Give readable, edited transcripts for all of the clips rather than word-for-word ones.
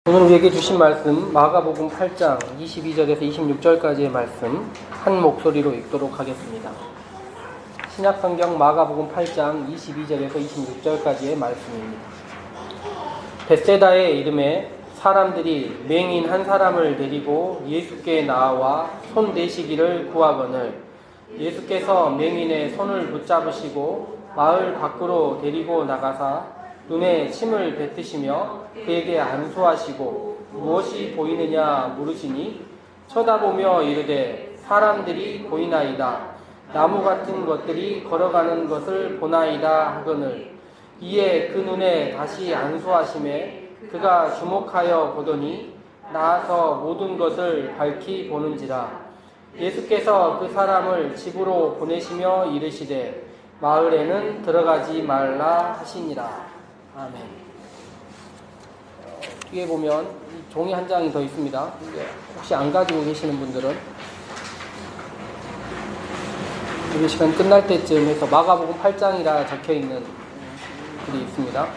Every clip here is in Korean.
오늘 우리에게 주신 말씀 마가복음 8장 22절에서 26절까지의 말씀 한 목소리로 읽도록 하겠습니다. 신약성경 마가복음 8장 22절에서 26절까지의 말씀입니다. 벳세다의 이름에 사람들이 맹인 한 사람을 데리고 예수께 나와 손 대시기를 구하거늘 예수께서 맹인의 손을 붙잡으시고 마을 밖으로 데리고 나가사 눈에 침을 뱉으시며 그에게 안수하시고 무엇이 보이느냐 물으시니 쳐다보며 이르되 사람들이 보이나이다. 나무 같은 것들이 걸어가는 것을 보나이다 하거늘 이에 그 눈에 다시 안수하심에 그가 주목하여 보더니 나아서 모든 것을 밝히 보는지라. 예수께서 그 사람을 집으로 보내시며 이르시되 마을에는 들어가지 말라 하시니라. 아멘. 뒤에 보면 종이 한 장이 더 있습니다. 혹시 안 가지고 계시는 분들은 우리 시간 끝날 때쯤 해서 마가복음 8장이라 적혀있는 글이 있습니다.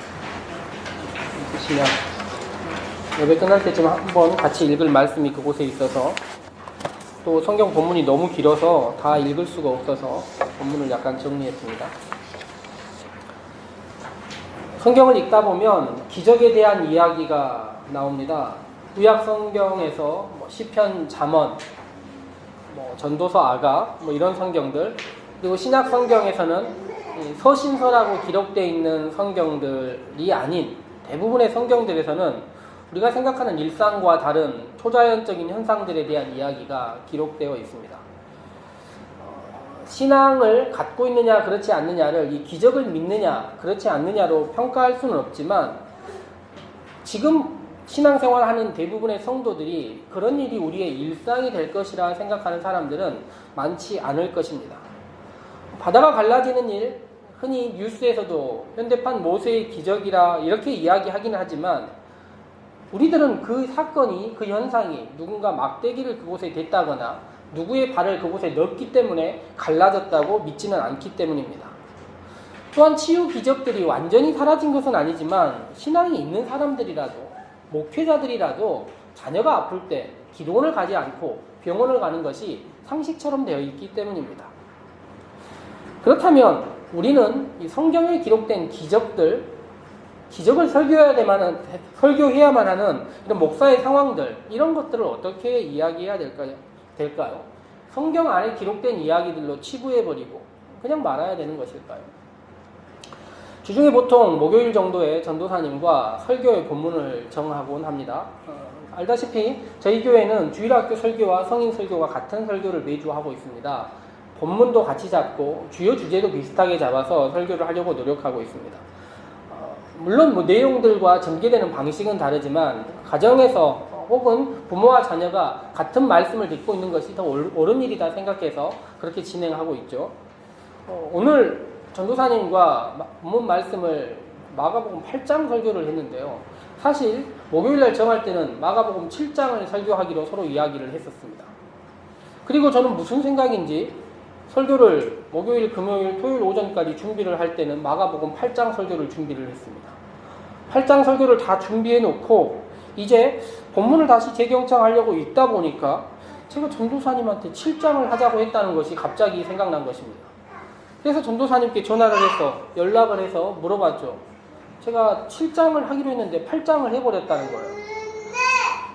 보시면 예배 끝날 때쯤 한번 같이 읽을 말씀이 그곳에 있어서 또 성경 본문이 너무 길어서 다 읽을 수가 없어서 본문을 약간 정리했습니다. 성경을 읽다 보면 기적에 대한 이야기가 나옵니다. 구약 성경에서 시편, 잠언, 전도서, 아가 이런 성경들, 그리고 신약 성경에서는 서신서라고 기록되어 있는 성경들이 아닌 대부분의 성경들에서는 우리가 생각하는 일상과 다른 초자연적인 현상들에 대한 이야기가 기록되어 있습니다. 신앙을 갖고 있느냐 그렇지 않느냐를 이 기적을 믿느냐 그렇지 않느냐로 평가할 수는 없지만 지금 신앙생활하는 대부분의 성도들이 그런 일이 우리의 일상이 될 것이라 생각하는 사람들은 많지 않을 것입니다. 바다가 갈라지는 일, 흔히 뉴스에서도 현대판 모세의 기적이라 이렇게 이야기하기는 하지만 우리들은 그 사건이, 그 현상이 누군가 막대기를 그곳에 댔다거나 누구의 발을 그곳에 넣었기 때문에 갈라졌다고 믿지는 않기 때문입니다. 또한 치유 기적들이 완전히 사라진 것은 아니지만 신앙이 있는 사람들이라도 목회자들이라도 자녀가 아플 때 기도원을 가지 않고 병원을 가는 것이 상식처럼 되어 있기 때문입니다. 그렇다면 우리는 이 성경에 기록된 기적을 설교해야만 하는 이런 목사의 상황들, 이런 것들을 어떻게 이야기해야 될까요? 성경 안에 기록된 이야기들로 치부해버리고 그냥 말아야 되는 것일까요? 주중에 보통 목요일 정도에 전도사님과 설교의 본문을 정하곤 합니다. 알다시피 저희 교회는 주일학교 설교와 성인 설교가 같은 설교를 매주 하고 있습니다. 본문도 같이 잡고 주요 주제도 비슷하게 잡아서 설교를 하려고 노력하고 있습니다. 물론 내용들과 전개되는 방식은 다르지만 가정에서 혹은 부모와 자녀가 같은 말씀을 듣고 있는 것이 더 옳은 일이다 생각해서 그렇게 진행하고 있죠. 오늘 전도사님과 본문 말씀을 마가복음 8장 설교를 했는데요. 사실 목요일날 정할 때는 마가복음 7장을 설교하기로 서로 이야기를 했었습니다. 그리고 저는 무슨 생각인지 설교를 목요일, 금요일, 토요일 오전까지 준비를 할 때는 마가복음 8장 설교를 준비를 했습니다. 8장 설교를 다 준비해 놓고 이제 본문을 다시 재경청하려고 있다 보니까 제가 전도사님한테 7장을 하자고 했다는 것이 갑자기 생각난 것입니다. 그래서 전도사님께 전화를 해서 연락을 해서 물어봤죠. 제가 7장을 하기로 했는데 8장을 해버렸다는 거예요.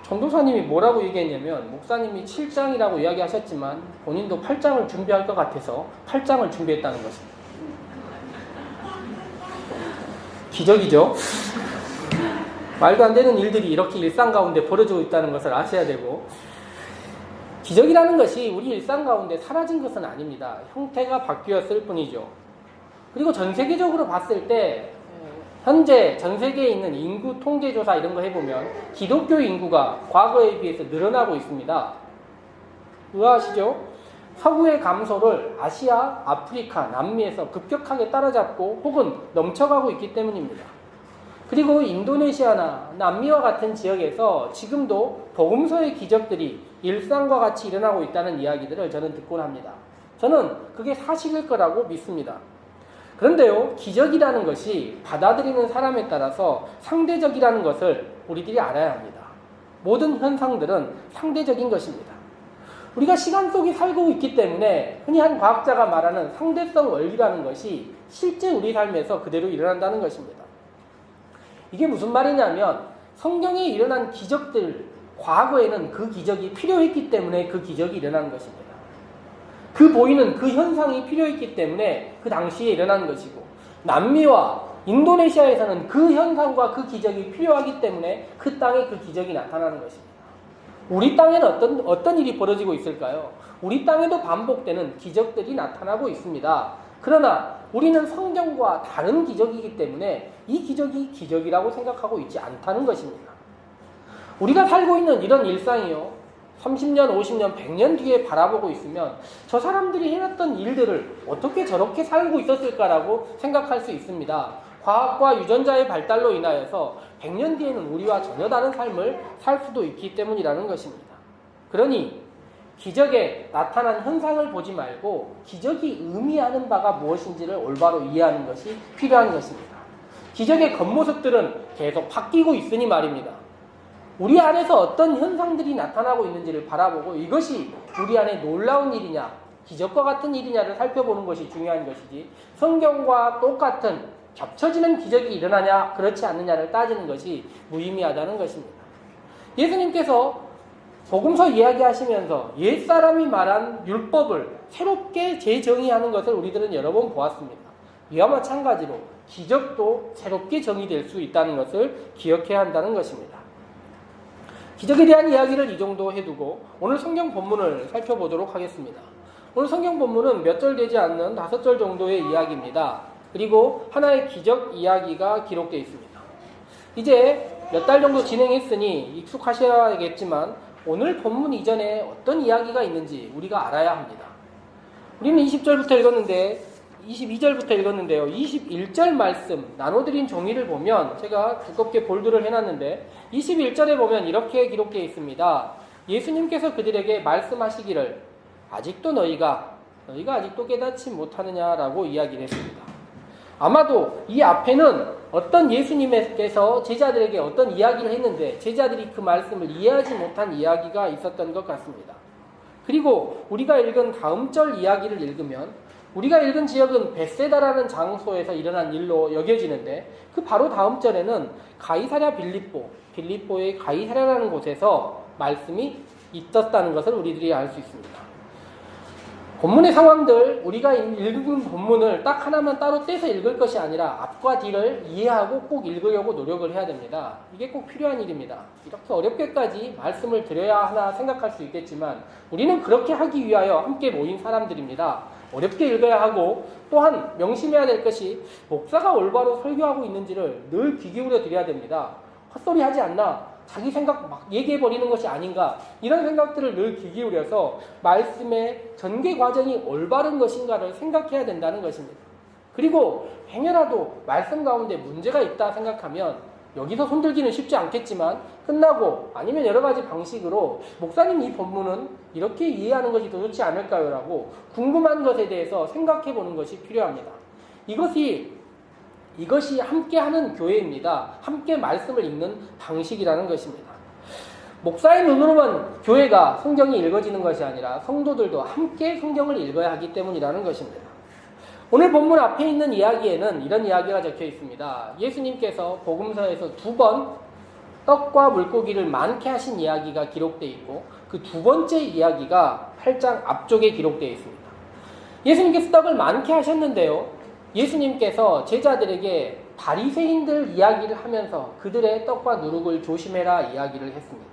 전도사님이 뭐라고 얘기했냐면 목사님이 7장이라고 이야기하셨지만 본인도 8장을 준비할 것 같아서 8장을 준비했다는 것입니다. 기적이죠. 말도 안 되는 일들이 이렇게 일상 가운데 벌어지고 있다는 것을 아셔야 되고, 기적이라는 것이 우리 일상 가운데 사라진 것은 아닙니다. 형태가 바뀌었을 뿐이죠. 그리고 전 세계적으로 봤을 때 현재 전 세계에 있는 인구 통계조사 이런 거 해보면 기독교 인구가 과거에 비해서 늘어나고 있습니다. 의아하시죠? 서구의 감소를 아시아, 아프리카, 남미에서 급격하게 따라잡고 혹은 넘쳐가고 있기 때문입니다. 그리고 인도네시아나 남미와 같은 지역에서 지금도 복음서의 기적들이 일상과 같이 일어나고 있다는 이야기들을 저는 듣곤 합니다. 저는 그게 사실일 거라고 믿습니다. 그런데요, 기적이라는 것이 받아들이는 사람에 따라서 상대적이라는 것을 우리들이 알아야 합니다. 모든 현상들은 상대적인 것입니다. 우리가 시간 속에 살고 있기 때문에 흔히 한 과학자가 말하는 상대성 원리라는 것이 실제 우리 삶에서 그대로 일어난다는 것입니다. 이게 무슨 말이냐면 성경에 일어난 기적들, 과거에는 그 기적이 필요했기 때문에 그 기적이 일어난 것입니다. 그 보이는 그 현상이 필요했기 때문에 그 당시에 일어난 것이고, 남미와 인도네시아에서는 그 현상과 그 기적이 필요하기 때문에 그 땅에 그 기적이 나타나는 것입니다. 우리 땅에는 어떤 일이 벌어지고 있을까요? 우리 땅에도 반복되는 기적들이 나타나고 있습니다. 그러나 우리는 성경과 다른 기적이기 때문에 이 기적이 기적이라고 생각하고 있지 않다는 것입니다. 우리가 살고 있는 이런 일상이요, 30년, 50년, 100년 뒤에 바라보고 있으면 저 사람들이 해놨던 일들을 어떻게 저렇게 살고 있었을까라고 생각할 수 있습니다. 과학과 유전자의 발달로 인하여서 100년 뒤에는 우리와 전혀 다른 삶을 살 수도 있기 때문이라는 것입니다. 그러니 기적에 나타난 현상을 보지 말고 기적이 의미하는 바가 무엇인지를 올바로 이해하는 것이 필요한 것입니다. 기적의 겉모습들은 계속 바뀌고 있으니 말입니다. 우리 안에서 어떤 현상들이 나타나고 있는지를 바라보고 이것이 우리 안에 놀라운 일이냐, 기적과 같은 일이냐를 살펴보는 것이 중요한 것이지, 성경과 똑같은 겹쳐지는 기적이 일어나냐 그렇지 않느냐를 따지는 것이 무의미하다는 것입니다. 예수님께서 복음서 이야기하시면서 옛사람이 말한 율법을 새롭게 재정의하는 것을 우리들은 여러 번 보았습니다. 이와 마찬가지로 기적도 새롭게 정의될 수 있다는 것을 기억해야 한다는 것입니다. 기적에 대한 이야기를 이 정도 해두고 오늘 성경 본문을 살펴보도록 하겠습니다. 오늘 성경 본문은 몇 절 되지 않는 5절 정도의 이야기입니다. 그리고 하나의 기적 이야기가 기록되어 있습니다. 이제 몇 달 정도 진행했으니 익숙하셔야겠지만 오늘 본문 이전에 어떤 이야기가 있는지 우리가 알아야 합니다. 우리는 20절부터 읽었는데 22절부터 읽었는데요. 21절 말씀 나눠드린 종이를 보면 제가 두껍게 볼드를 해놨는데 21절에 보면 이렇게 기록되어 있습니다. 예수님께서 그들에게 말씀하시기를 아직도 너희가 아직도 깨닫지 못하느냐라고 이야기를 했습니다. 아마도 이 앞에는 어떤 예수님께서 제자들에게 어떤 이야기를 했는데 제자들이 그 말씀을 이해하지 못한 이야기가 있었던 것 같습니다. 그리고 우리가 읽은 다음 절 이야기를 읽으면 우리가 읽은 지역은 벳세다라는 장소에서 일어난 일로 여겨지는데 그 바로 다음 절에는 가이사랴 빌립보의 가이사랴라는 곳에서 말씀이 있었다는 것을 우리들이 알 수 있습니다. 본문의 상황들, 우리가 읽은 본문을 딱 하나만 따로 떼서 읽을 것이 아니라 앞과 뒤를 이해하고 꼭 읽으려고 노력을 해야 됩니다. 이게 꼭 필요한 일입니다. 이렇게 어렵게까지 말씀을 드려야 하나 생각할 수 있겠지만 우리는 그렇게 하기 위하여 함께 모인 사람들입니다. 어렵게 읽어야 하고 또한 명심해야 될 것이 목사가 올바로 설교하고 있는지를 늘 귀 기울여 드려야 됩니다. 헛소리 하지 않나? 자기 생각 막 얘기해버리는 것이 아닌가, 이런 생각들을 늘 귀 기울여서 말씀의 전개 과정이 올바른 것인가를 생각해야 된다는 것입니다. 그리고 행여라도 말씀 가운데 문제가 있다 생각하면 여기서 손들기는 쉽지 않겠지만 끝나고 아니면 여러 가지 방식으로 목사님 이 본문은 이렇게 이해하는 것이 더 좋지 않을까요? 라고 궁금한 것에 대해서 생각해 보는 것이 필요합니다. 이것이 함께하는 교회입니다. 함께 말씀을 읽는 방식이라는 것입니다. 목사의 눈으로만 교회가 성경이 읽어지는 것이 아니라 성도들도 함께 성경을 읽어야 하기 때문이라는 것입니다. 오늘 본문 앞에 있는 이야기에는 이런 이야기가 적혀 있습니다. 예수님께서 복음서에서 2번 떡과 물고기를 많게 하신 이야기가 기록되어 있고 그 두 번째 이야기가 8장 앞쪽에 기록되어 있습니다. 예수님께서 떡을 많게 하셨는데요. 예수님께서 제자들에게 바리새인들 이야기를 하면서 그들의 떡과 누룩을 조심해라 이야기를 했습니다.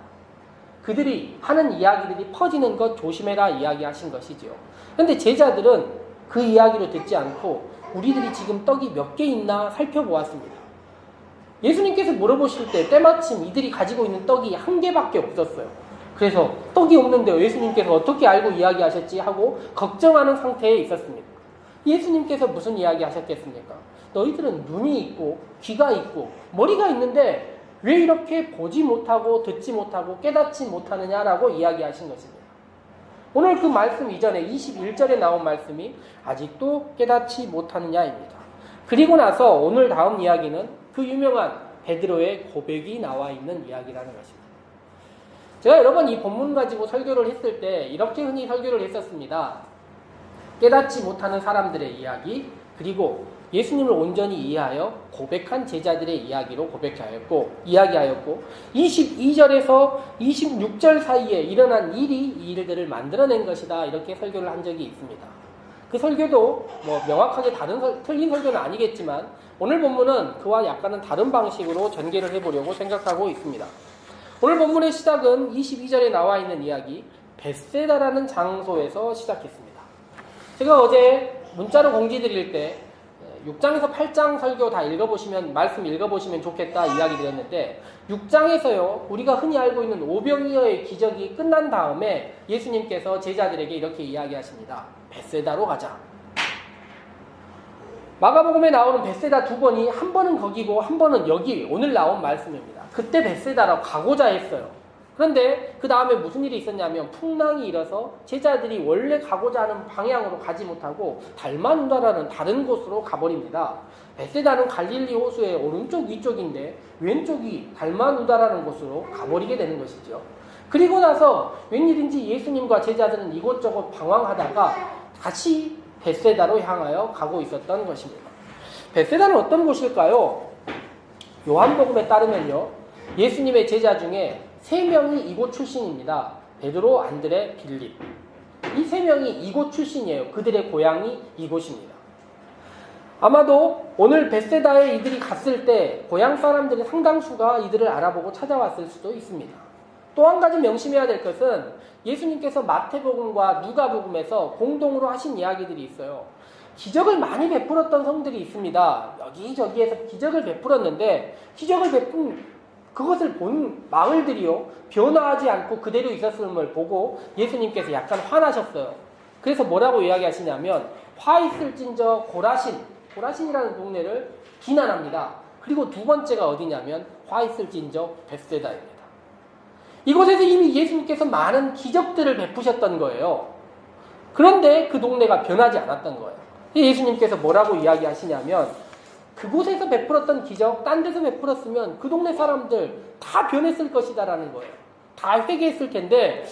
그들이 하는 이야기들이 퍼지는 것 조심해라 이야기하신 것이죠. 그런데 제자들은 그 이야기로 듣지 않고 우리들이 지금 떡이 몇 개 있나 살펴보았습니다. 예수님께서 물어보실 때 때마침 이들이 가지고 있는 떡이 1개밖에 없었어요. 그래서 떡이 없는데 예수님께서 어떻게 알고 이야기하셨지 하고 걱정하는 상태에 있었습니다. 예수님께서 무슨 이야기 하셨겠습니까? 너희들은 눈이 있고 귀가 있고 머리가 있는데 왜 이렇게 보지 못하고 듣지 못하고 깨닫지 못하느냐라고 이야기하신 것입니다. 오늘 그 말씀 이전에 21절에 나온 말씀이 아직도 깨닫지 못하느냐입니다. 그리고 나서 오늘 다음 이야기는 그 유명한 베드로의 고백이 나와 있는 이야기라는 것입니다. 제가 여러 번 이 본문 가지고 설교를 했을 때 이렇게 흔히 설교를 했었습니다. 깨닫지 못하는 사람들의 이야기, 그리고 예수님을 온전히 이해하여 고백한 제자들의 이야기로 이야기하였고 22절에서 26절 사이에 일어난 일이 이 일들을 만들어낸 것이다. 이렇게 설교를 한 적이 있습니다. 그 설교도 뭐 명확하게 틀린 설교는 아니겠지만 오늘 본문은 그와 약간은 다른 방식으로 전개를 해보려고 생각하고 있습니다. 오늘 본문의 시작은 22절에 나와 있는 이야기 벳세다라는 장소에서 시작했습니다. 제가 어제 문자로 공지 드릴 때 6장에서 8장 설교 다 말씀 읽어보시면 좋겠다 이야기 드렸는데 6장에서요 우리가 흔히 알고 있는 오병이어의 기적이 끝난 다음에 예수님께서 제자들에게 이렇게 이야기하십니다. 벳세다로 가자. 마가복음에 나오는 벳세다 두 번이 한 번은 거기고 한 번은 여기 오늘 나온 말씀입니다. 그때 벳세다로 가고자 했어요. 그런데 그 다음에 무슨 일이 있었냐면 풍랑이 일어서 제자들이 원래 가고자 하는 방향으로 가지 못하고 달마누다라는 다른 곳으로 가버립니다. 벳세다는 갈릴리 호수의 오른쪽 위쪽인데 왼쪽이 달마누다라는 곳으로 가버리게 되는 것이죠. 그리고 나서 웬일인지 예수님과 제자들은 이곳저곳 방황하다가 다시 벳세다로 향하여 가고 있었던 것입니다. 벳세다는 어떤 곳일까요? 요한복음에 따르면요 예수님의 제자 중에 3명이 이곳 출신입니다. 베드로, 안드레, 빌립. 이 3명이 이곳 출신이에요. 그들의 고향이 이곳입니다. 아마도 오늘 벳세다에 이들이 갔을 때 고향 사람들의 상당수가 이들을 알아보고 찾아왔을 수도 있습니다. 또 한 가지 명심해야 될 것은 예수님께서 마태복음과 누가복음에서 공동으로 하신 이야기들이 있어요. 기적을 많이 베풀었던 성들이 있습니다. 여기저기에서 기적을 베풀었는데 기적을 베푼 그것을 본 마을들이요 변화하지 않고 그대로 있었음을 보고 예수님께서 약간 화나셨어요. 그래서 뭐라고 이야기하시냐면 화 있을진저 고라신이라는 동네를 비난합니다. 그리고 두 번째가 어디냐면 화 있을진저 벳세다입니다. 이곳에서 이미 예수님께서 많은 기적들을 베푸셨던 거예요. 그런데 그 동네가 변하지 않았던 거예요. 예수님께서 뭐라고 이야기하시냐면 그곳에서 베풀었던 기적, 딴 데서 베풀었으면 그 동네 사람들 다 변했을 것이다라는 거예요. 다 회개했을 텐데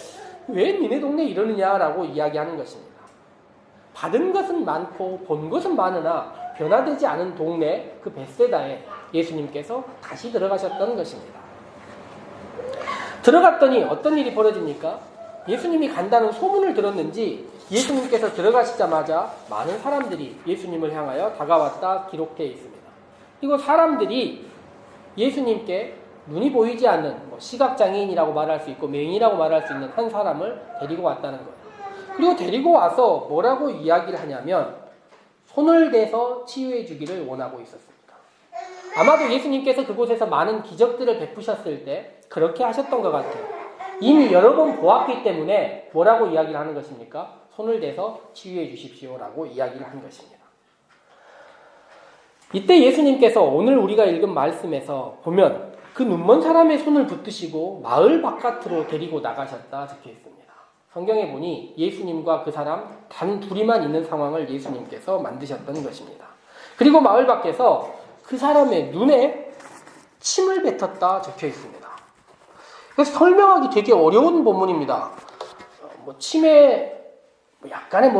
왜 니네 동네 이러느냐라고 이야기하는 것입니다. 받은 것은 많고 본 것은 많으나 변화되지 않은 동네 그 벳세다에 예수님께서 다시 들어가셨던 것입니다. 들어갔더니 어떤 일이 벌어집니까? 예수님이 간다는 소문을 들었는지 예수님께서 들어가시자마자 많은 사람들이 예수님을 향하여 다가왔다 기록되어 있습니다. 그리고 사람들이 예수님께 눈이 보이지 않는 시각장애인이라고 말할 수 있고 맹인이라고 말할 수 있는 한 사람을 데리고 왔다는 거예요. 그리고 데리고 와서 뭐라고 이야기를 하냐면 손을 대서 치유해 주기를 원하고 있었습니다. 아마도 예수님께서 그곳에서 많은 기적들을 베푸셨을 때 그렇게 하셨던 것 같아요. 이미 여러 번 보았기 때문에 뭐라고 이야기를 하는 것입니까? 손을 대서 치유해 주십시오라고 이야기를 한 것입니다. 이때 예수님께서 오늘 우리가 읽은 말씀에서 보면 그 눈먼 사람의 손을 붙드시고 마을 바깥으로 데리고 나가셨다 적혀 있습니다. 성경에 보니 예수님과 그 사람 단 둘이만 있는 상황을 예수님께서 만드셨던 것입니다. 그리고 마을 밖에서 그 사람의 눈에 침을 뱉었다 적혀 있습니다. 그래서 설명하기 되게 어려운 본문입니다. 침에 약간의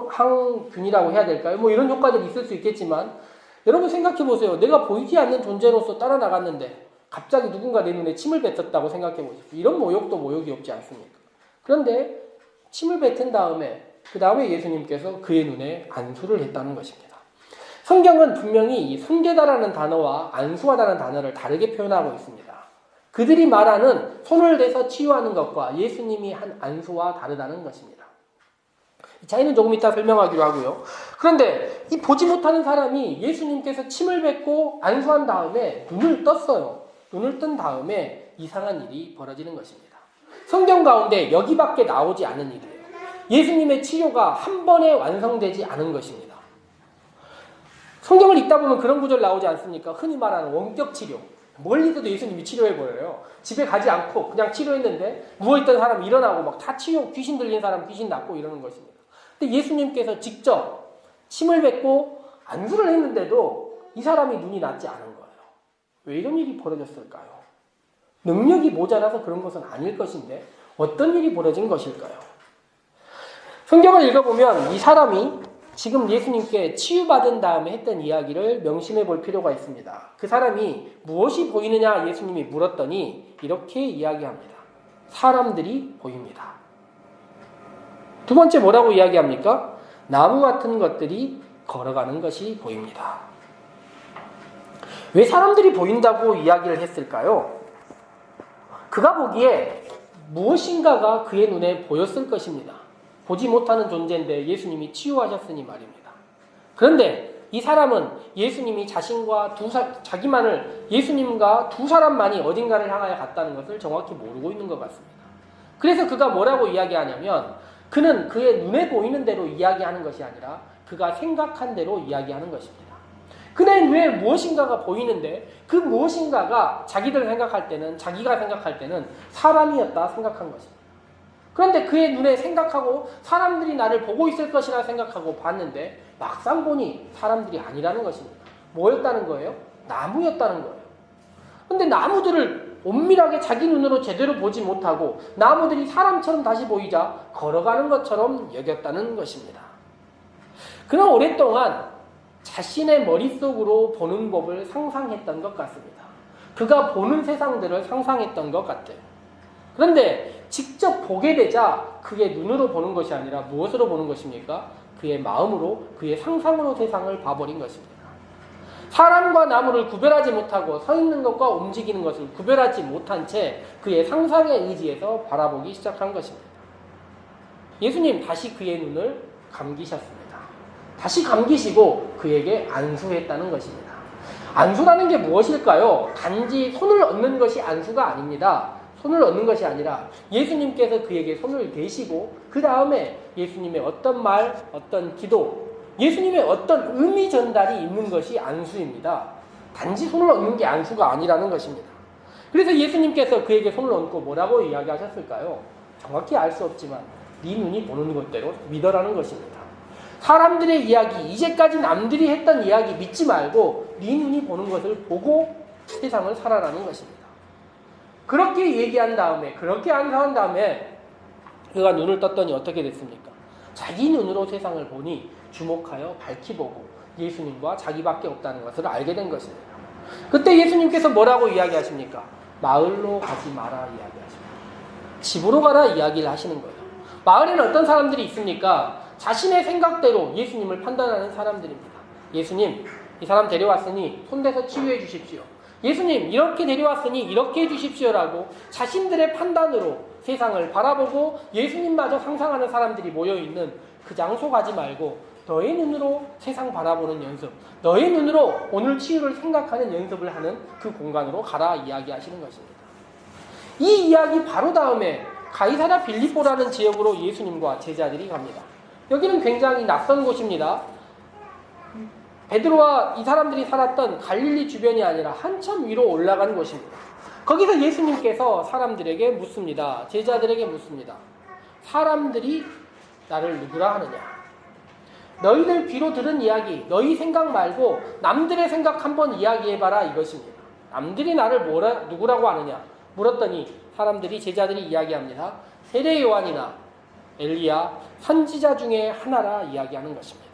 항균이라고 해야 될까요? 이런 효과들이 있을 수 있겠지만 여러분 생각해 보세요. 내가 보이지 않는 존재로서 따라 나갔는데 갑자기 누군가 내 눈에 침을 뱉었다고 생각해 보십시오. 이런 모욕도 모욕이 없지 않습니까? 그런데 침을 뱉은 다음에 그 다음에 예수님께서 그의 눈에 안수를 했다는 것입니다. 성경은 분명히 이 손대다라는 단어와 안수하다는 단어를 다르게 표현하고 있습니다. 그들이 말하는 손을 대서 치유하는 것과 예수님이 한 안수와 다르다는 것입니다. 이 차이는 조금 이따 설명하기로 하고요. 그런데 이 보지 못하는 사람이 예수님께서 침을 뱉고 안수한 다음에 눈을 떴어요. 눈을 뜬 다음에 이상한 일이 벌어지는 것입니다. 성경 가운데 여기밖에 나오지 않은 일이에요. 예수님의 치료가 한 번에 완성되지 않은 것입니다. 성경을 읽다 보면 그런 구절 나오지 않습니까? 흔히 말하는 원격 치료. 멀리서도 예수님이 치료해버려요. 집에 가지 않고 그냥 치료했는데 누워있던 사람 일어나고 막 다 치료, 귀신 들린 사람 귀신 낫고 이러는 것입니다. 근데 예수님께서 직접 침을 뱉고 안수를 했는데도 이 사람이 눈이 낫지 않은 거예요. 왜 이런 일이 벌어졌을까요? 능력이 모자라서 그런 것은 아닐 것인데 어떤 일이 벌어진 것일까요? 성경을 읽어보면 이 사람이 지금 예수님께 치유받은 다음에 했던 이야기를 명심해 볼 필요가 있습니다. 그 사람이 무엇이 보이느냐 예수님이 물었더니 이렇게 이야기합니다. 사람들이 보입니다. 두 번째 뭐라고 이야기합니까? 나무 같은 것들이 걸어가는 것이 보입니다. 왜 사람들이 보인다고 이야기를 했을까요? 그가 보기에 무엇인가가 그의 눈에 보였을 것입니다. 보지 못하는 존재인데 예수님이 치유하셨으니 말입니다. 그런데 이 사람은 예수님이 자기만을 예수님과 두 사람만이 어딘가를 향하여 갔다는 것을 정확히 모르고 있는 것 같습니다. 그래서 그가 뭐라고 이야기하냐면 그는 그의 눈에 보이는 대로 이야기하는 것이 아니라 그가 생각한 대로 이야기하는 것입니다. 그의 눈에 무엇인가가 보이는데 그 무엇인가가 자기가 생각할 때는 사람이었다 생각한 것입니다. 그런데 그의 눈에 생각하고 사람들이 나를 보고 있을 것이라 생각하고 봤는데 막상 보니 사람들이 아니라는 것입니다. 뭐였다는 거예요? 나무였다는 거예요. 그런데 나무들을 엄밀하게 자기 눈으로 제대로 보지 못하고 나무들이 사람처럼 다시 보이자 걸어가는 것처럼 여겼다는 것입니다. 그는 오랫동안 자신의 머릿속으로 보는 법을 상상했던 것 같습니다. 그가 보는 세상들을 상상했던 것 같아요. 그런데 직접 보게 되자 그의 눈으로 보는 것이 아니라 무엇으로 보는 것입니까? 그의 마음으로, 그의 상상으로 세상을 봐버린 것입니다. 사람과 나무를 구별하지 못하고 서 있는 것과 움직이는 것을 구별하지 못한 채 그의 상상에 의지해서 바라보기 시작한 것입니다. 예수님 다시 그의 눈을 감기셨습니다. 다시 감기시고 그에게 안수했다는 것입니다. 안수라는 게 무엇일까요? 단지 손을 얹는 것이 안수가 아닙니다. 손을 얹는 것이 아니라 예수님께서 그에게 손을 대시고 그 다음에 예수님의 어떤 말, 어떤 기도, 예수님의 어떤 의미 전달이 있는 것이 안수입니다. 단지 손을 얹는 게 안수가 아니라는 것입니다. 그래서 예수님께서 그에게 손을 얹고 뭐라고 이야기하셨을까요? 정확히 알 수 없지만 네 눈이 보는 것대로 믿어라는 것입니다. 사람들의 이야기, 이제까지 남들이 했던 이야기 믿지 말고 네 눈이 보는 것을 보고 세상을 살아라는 것입니다. 그렇게 얘기한 다음에, 그렇게 안수한 다음에 그가 눈을 떴더니 어떻게 됐습니까? 자기 눈으로 세상을 보니 주목하여 밝히 보고 예수님과 자기밖에 없다는 것을 알게 된 것입니다. 그때 예수님께서 뭐라고 이야기하십니까? 마을로 가지 마라 이야기하십니다. 집으로 가라 이야기를 하시는 거예요. 마을에는 어떤 사람들이 있습니까? 자신의 생각대로 예수님을 판단하는 사람들입니다. 예수님, 이 사람 데려왔으니 손대서 치유해 주십시오. 예수님, 이렇게 데려왔으니 이렇게 해주십시오라고 자신들의 판단으로 세상을 바라보고 예수님마저 상상하는 사람들이 모여있는 그 장소 가지 말고 너의 눈으로 세상 바라보는 연습, 너의 눈으로 오늘 치유를 생각하는 연습을 하는 그 공간으로 가라 이야기하시는 것입니다. 이 이야기 바로 다음에 가이사랴 빌립보라는 지역으로 예수님과 제자들이 갑니다. 여기는 굉장히 낯선 곳입니다. 베드로와 이 사람들이 살았던 갈릴리 주변이 아니라 한참 위로 올라간 곳입니다. 거기서 예수님께서 사람들에게 묻습니다. 제자들에게 묻습니다. 사람들이 나를 누구라 하느냐? 너희들 귀로 들은 이야기, 너희 생각 말고 남들의 생각 한번 이야기해봐라 이것입니다. 남들이 나를 누구라고 하느냐? 물었더니 사람들이 제자들이 이야기합니다. 세례 요한이나 엘리야, 선지자 중에 하나라 이야기하는 것입니다.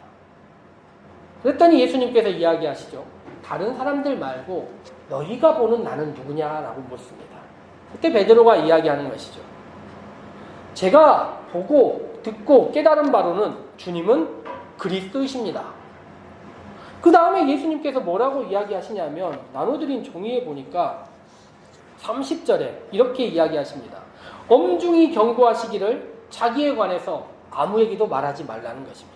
그랬더니 예수님께서 이야기하시죠. 다른 사람들 말고 너희가 보는 나는 누구냐라고 묻습니다. 그때 베드로가 이야기하는 것이죠. 제가 보고 듣고 깨달은 바로는 주님은 그리스도이십니다. 그 다음에 예수님께서 뭐라고 이야기하시냐면 나눠드린 종이에 보니까 30절에 이렇게 이야기하십니다. 엄중히 경고하시기를 자기에 관해서 아무에게도 말하지 말라는 것입니다.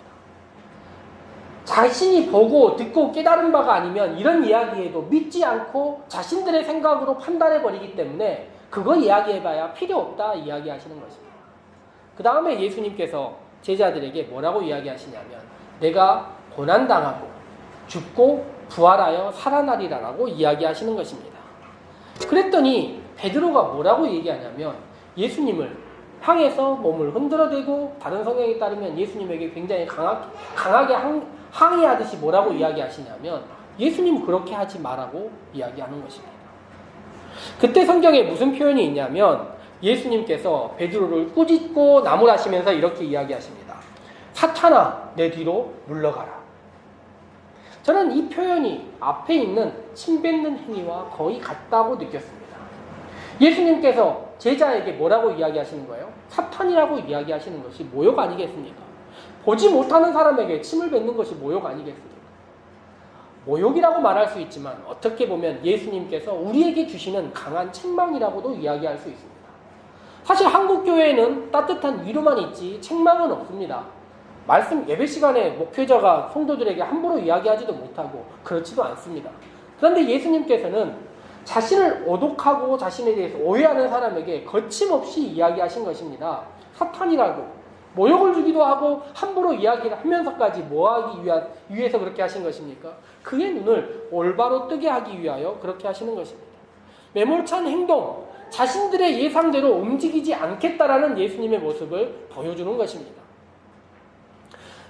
자신이 보고 듣고 깨달은 바가 아니면 이런 이야기에도 믿지 않고 자신들의 생각으로 판단해버리기 때문에 그거 이야기해봐야 필요 없다 이야기하시는 것입니다. 그 다음에 예수님께서 제자들에게 뭐라고 이야기하시냐면 내가 고난당하고 죽고 부활하여 살아나리라라고 이야기하시는 것입니다. 그랬더니 베드로가 뭐라고 얘기하냐면 예수님을 향해서 몸을 흔들어대고 다른 성경에 따르면 예수님에게 굉장히 강하게 항의하듯이 뭐라고 이야기하시냐면 예수님 그렇게 하지 말라고 이야기하는 것입니다. 그때 성경에 무슨 표현이 있냐면 예수님께서 베드로를 꾸짖고 나무라시면서 이렇게 이야기하십니다. 사탄아, 내 뒤로 물러가라. 저는 이 표현이 앞에 있는 침 뱉는 행위와 거의 같다고 느꼈습니다. 예수님께서 제자에게 뭐라고 이야기하시는 거예요? 사탄이라고 이야기하시는 것이 모욕 아니겠습니까? 보지 못하는 사람에게 침을 뱉는 것이 모욕 아니겠습니까? 모욕이라고 말할 수 있지만 어떻게 보면 예수님께서 우리에게 주시는 강한 책망이라고도 이야기할 수 있습니다. 사실 한국교회에는 따뜻한 위로만 있지 책망은 없습니다. 말씀 예배 시간에 목회자가 성도들에게 함부로 이야기하지도 못하고 그렇지도 않습니다. 그런데 예수님께서는 자신을 오독하고 자신에 대해서 오해하는 사람에게 거침없이 이야기하신 것입니다. 사탄이라고 모욕을 주기도 하고 함부로 이야기를 하면서까지 뭐하기 위해서 그렇게 하신 것입니까? 그의 눈을 올바로 뜨게 하기 위하여 그렇게 하시는 것입니다. 매몰찬 행동, 자신들의 예상대로 움직이지 않겠다라는 예수님의 모습을 보여주는 것입니다.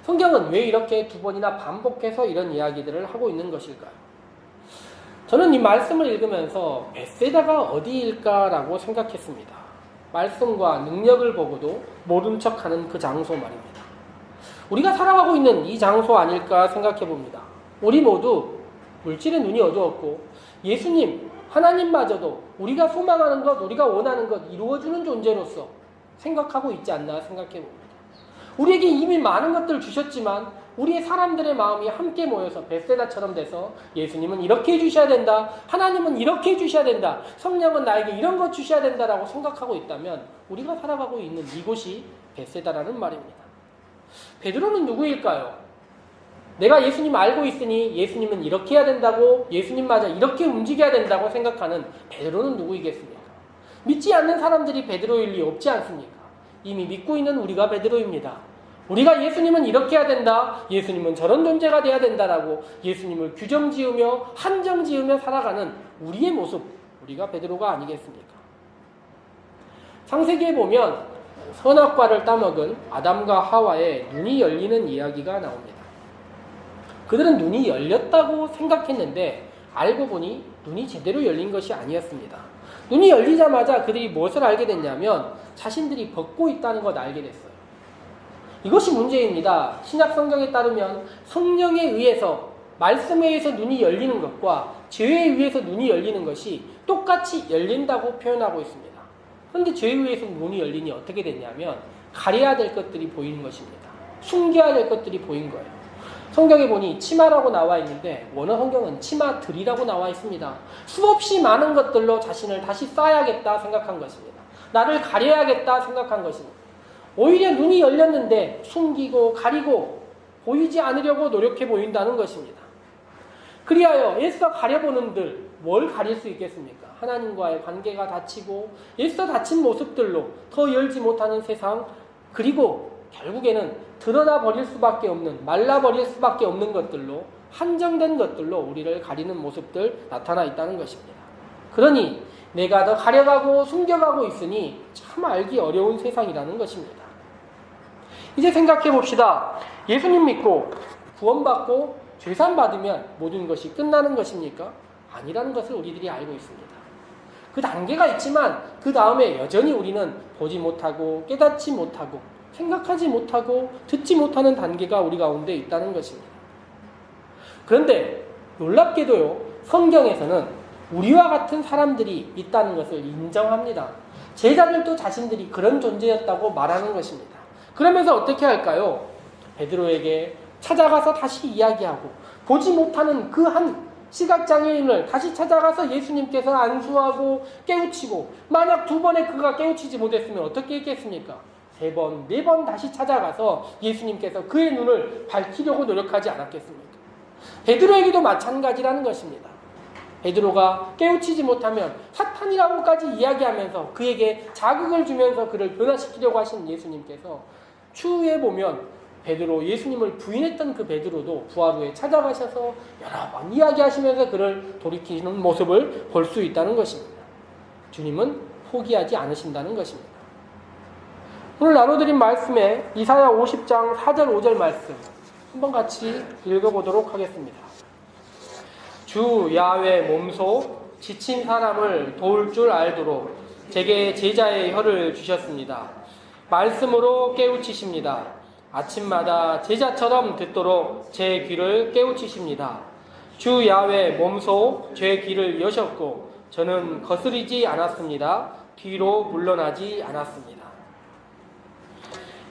성경은 왜 이렇게 두 번이나 반복해서 이런 이야기들을 하고 있는 것일까요? 저는 이 말씀을 읽으면서 벳세다가 어디일까라고 생각했습니다. 말씀과 능력을 보고도 모른 척하는 그 장소 말입니다. 우리가 살아가고 있는 이 장소 아닐까 생각해 봅니다. 우리 모두 물질의 눈이 어두웠고 예수님, 하나님마저도 우리가 소망하는 것, 우리가 원하는 것 이루어주는 존재로서 생각하고 있지 않나 생각해 봅니다. 우리에게 이미 많은 것들을 주셨지만 우리의 사람들의 마음이 함께 모여서 벳세다처럼 돼서 예수님은 이렇게 해주셔야 된다, 하나님은 이렇게 해주셔야 된다, 성령은 나에게 이런 것 주셔야 된다라고 생각하고 있다면 우리가 살아가고 있는 이곳이 벳세다라는 말입니다. 베드로는 누구일까요? 내가 예수님 알고 있으니 예수님은 이렇게 해야 된다고, 예수님마저 이렇게 움직여야 된다고 생각하는 베드로는 누구이겠습니까? 믿지 않는 사람들이 베드로일 리 없지 않습니까? 이미 믿고 있는 우리가 베드로입니다. 우리가 예수님은 이렇게 해야 된다, 예수님은 저런 존재가 돼야 된다라고 예수님을 규정지으며 한정지으며 살아가는 우리의 모습, 우리가 베드로가 아니겠습니까? 창세기에 보면 선악과를 따먹은 아담과 하와의 눈이 열리는 이야기가 나옵니다. 그들은 눈이 열렸다고 생각했는데 알고 보니 눈이 제대로 열린 것이 아니었습니다. 눈이 열리자마자 그들이 무엇을 알게 됐냐면 자신들이 벗고 있다는 것 알게 됐어요. 이것이 문제입니다. 신약 성경에 따르면 성령에 의해서, 말씀에 의해서 눈이 열리는 것과 죄에 의해서 눈이 열리는 것이 똑같이 열린다고 표현하고 있습니다. 그런데 죄에 의해서 눈이 열리니 어떻게 됐냐면 가려야 될 것들이 보이는 것입니다. 숨겨야 될 것들이 보인 거예요. 성경에 보니 치마라고 나와 있는데 원어 성경은 치마들이라고 나와 있습니다. 수없이 많은 것들로 자신을 다시 쌓아야겠다 생각한 것입니다. 나를 가려야겠다 생각한 것입니다. 오히려 눈이 열렸는데 숨기고 가리고 보이지 않으려고 노력해 보인다는 것입니다. 그리하여 애써 가려보는들 뭘 가릴 수 있겠습니까? 하나님과의 관계가 닫히고 애써 닫힌 모습들로 더 열지 못하는 세상, 그리고 결국에는 드러나 버릴 수밖에 없는, 말라 버릴 수밖에 없는 것들로, 한정된 것들로 우리를 가리는 모습들 나타나 있다는 것입니다. 그러니 내가 더 가려가고 숨겨가고 있으니 참 알기 어려운 세상이라는 것입니다. 이제 생각해 봅시다. 예수님 믿고 구원받고 죄산 받으면 모든 것이 끝나는 것입니까? 아니라는 것을 우리들이 알고 있습니다. 그 단계가 있지만 그 다음에 여전히 우리는 보지 못하고 깨닫지 못하고 생각하지 못하고 듣지 못하는 단계가 우리 가운데 있다는 것입니다. 그런데 놀랍게도요, 성경에서는 우리와 같은 사람들이 있다는 것을 인정합니다. 제자들도 자신들이 그런 존재였다고 말하는 것입니다. 그러면서 어떻게 할까요? 베드로에게 찾아가서 다시 이야기하고, 보지 못하는 그 한 시각장애인을 다시 찾아가서 예수님께서 안수하고 깨우치고, 만약 2번에 그가 깨우치지 못했으면 어떻게 했겠습니까? 3번, 4번 다시 찾아가서 예수님께서 그의 눈을 밝히려고 노력하지 않았겠습니까? 베드로에게도 마찬가지라는 것입니다. 베드로가 깨우치지 못하면 사탄이라고까지 이야기하면서 그에게 자극을 주면서 그를 변화시키려고 하신 예수님께서 추후에 보면 베드로, 예수님을 부인했던 그 베드로도 부활 후에 찾아가셔서 여러 번 이야기하시면서 그를 돌이키는 모습을 볼 수 있다는 것입니다. 주님은 포기하지 않으신다는 것입니다. 오늘 나눠드린 말씀에 이사야 50장 4절 5절 말씀 한번 같이 읽어보도록 하겠습니다. 주 야훼 몸소 지친 사람을 도울 줄 알도록 제게 제자의 혀를 주셨습니다. 말씀으로 깨우치십니다. 아침마다 제자처럼 듣도록 제 귀를 깨우치십니다. 주 야훼 몸소 제 귀를 여셨고 저는 거스리지 않았습니다. 뒤로 물러나지 않았습니다.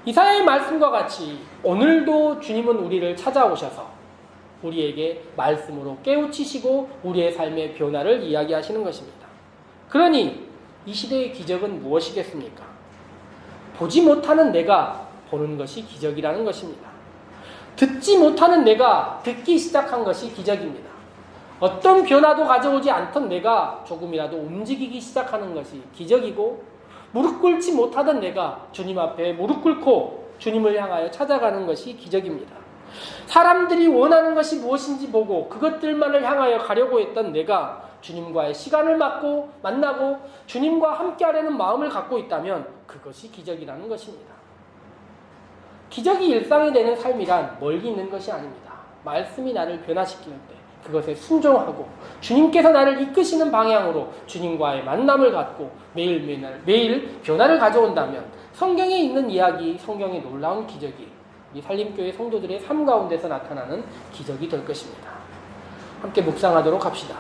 이사야의 말씀과 같이 오늘도 주님은 우리를 찾아오셔서 우리에게 말씀으로 깨우치시고 우리의 삶의 변화를 이야기하시는 것입니다. 그러니 이 시대의 기적은 무엇이겠습니까? 보지 못하는 내가 보는 것이 기적이라는 것입니다. 듣지 못하는 내가 듣기 시작한 것이 기적입니다. 어떤 변화도 가져오지 않던 내가 조금이라도 움직이기 시작하는 것이 기적이고, 무릎 꿇지 못하던 내가 주님 앞에 무릎 꿇고 주님을 향하여 찾아가는 것이 기적입니다. 사람들이 원하는 것이 무엇인지 보고 그것들만을 향하여 가려고 했던 내가 주님과의 시간을 만나고 주님과 함께하려는 마음을 갖고 있다면 그것이 기적이라는 것입니다. 기적이 일상이 되는 삶이란 멀리 있는 것이 아닙니다. 말씀이 나를 변화시키는데 그것에 순종하고 주님께서 나를 이끄시는 방향으로 주님과의 만남을 갖고 매일 변화를 가져온다면 성경에 있는 이야기, 성경의 놀라운 기적이 이 산림교회 성도들의 삶 가운데서 나타나는 기적이 될 것입니다. 함께 묵상하도록 합시다.